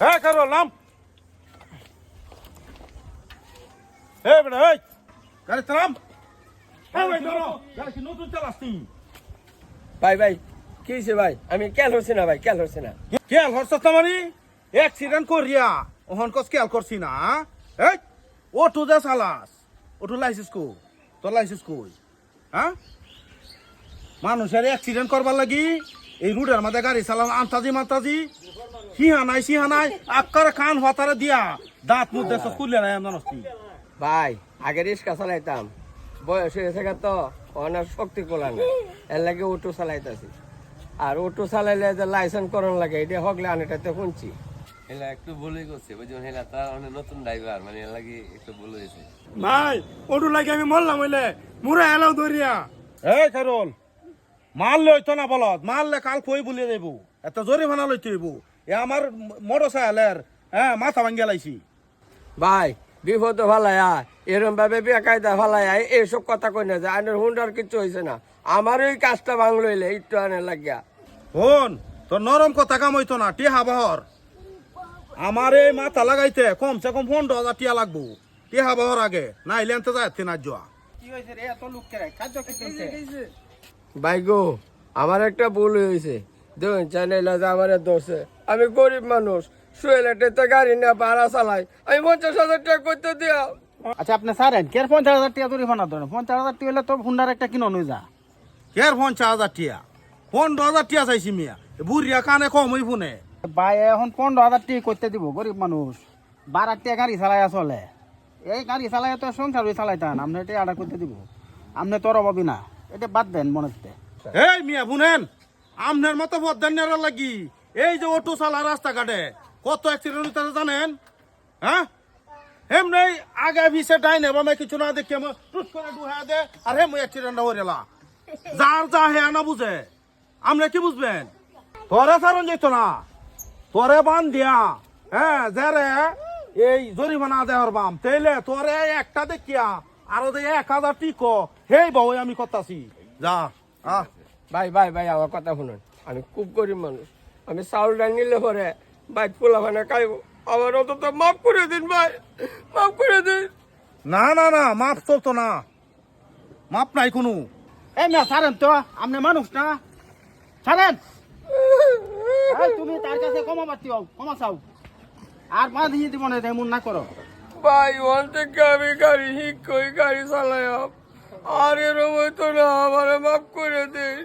হ্যাঁ কারো নাম এই বেটা এই গাড়ি চালাম নতুন চালাসনি ভাই ভাই কি হয়েছে ভাই? আমি কেন হচ্ছে না ভাই, কেন হচ্ছে না? কেল হরছস না মানে অ্যাক্সিডেন্ট করিয়া ওহন কস কেল করছি না এই অটো যা চালাস অটো লাইসেন্স কো তোর লাইসেন্স কই হ্যাঁ মানুষের অ্যাক্সিডেন্ট করবার লাগি এই রুডের মধ্যে গাড়ি চালান আন্তাজি মান্তাজি সিহা নাই আক্কার কান হতারে দিয়া দাঁত মুখ দেশ খুললে নাই আমরা নষ্টি ভাই আগে রিক্সা চালাইতাম, বয়স হয়ে গেছে তো অনেক শক্তি কোলা না, এর লাগে অটো চালাইতাছি। আর অটো চালাইলে যে লাইসেন্স করন লাগে এটা হকলে আনেটাতে শুনছি। হেলা একটু ভুলই করছে বুঝুন, হেলা তার অনেক নতুন ড্রাইভার মানে এর লাগি একটু ভুল হয়েছে। ভাই ওটু লাগে আমি মরলাম হইলে মুরা এলাও ধরিয়া। এই কারণ মারলে হইতো না বলত মারলে কাল কই বলিয়ে দেবো এত জরিমানা লইতে হইব এ আমার মোটর সাইকেলের হ্যাঁ মাথা ভাঙ্গিয়া লাইছি ভাই বিপদ ফালাইয়া এরম ভাবে বেকায়দা ফালাইয়া এইসব কথা কই না যে আইনের হুন্ডার কিছু হয়েছে না, আমার ওই কাজটা ভাঙলো হইলে একটু আনে লাগিয়া। হন তোর নরম কথা কাম হইতো না টিহা বহর আমার এই মাথা লাগাইতে কমসে কম 15,000 টিয়া লাগবো টিহা বহর আগে না ইলে আনতে যাচ্ছে না যাওয়া ভাই গো আমার একটা ভুল হয়েছে, দেখুন চাইনাইলা যে আমার দোষে, আমি গরিব মানুষ শুয়েলেটে গাড়ি না ভাড়া চালাই, আমি 50,000 টাকা করতে দিয়া। আচ্ছা আপনি সারেন কে 50,000 টাকা জরিমানা ধরেন? 50,000 টাকা হলে তো হুন্ডার একটা কিনো নই যা। কের 50,000 টিয়া 15,000 টিয়া চাইছি মিয়া বুড়িয়া কানে কম হই ফোনে ভাই এখন 15,000 টাকা করতে দিব, গরিব মানুষ 12 টাকা গাড়ি চালাইয়া চলে, এই গাড়ি চালাই তো সংসার চালাইতাম, আপনি এটা আডা করতে দিব, আপনি তোর অভাবি না, এটা বাদ দেন মনে। এই মিয়া বুনেন আমনের মতো বদান্যার লাগি এই যে অটো চালা রাস্তাঘাটে কত অ্যাক্সিডেন্ট হইতাছে জানেন হ্যাঁ এমনি আগে ভিসে ডাইনে বামে কিছু না দেখি আমার টুট করে ডুহা দে আর হেম অ্যাক্সিডেন্ট হইলা যার যা হে না বুঝে আমরা কি বুঝবেন তোরে সারণ যেত না তোরে বান দিয়া হ্যাঁ যারে এই জরিমানা দেওয়ার বাম তাইলে তোরে একটা দেখিয়া আরো যে 1,000 টিকো হেই বাবু আমি করতাছি যা আহ ভাই ভাই ভাই আমার কথা শুনুন, আমি খুব গরিব মানুষ, আমি চাউল ডাল নিলে পরে বাইক পোলা ভানে খাইব, আমার অন্তত মাফ করে দিন ভাই, মাফ করে দিন। না না না মাপ চলতো না মাপ নাই কোনো এই না সারেন তো, আপনি মানুষ না, সারেন। তুমি তার কাছে ক্ষমা পাচ্ছি, ক্ষমা চাও, আর পা দিয়ে দিব না, এমন না করো ভাই ওখান থেকে আমি গাড়ি শিখ গাড়ি চালাই, আর এরকম হইতো না, আমার মাফ করে দিন।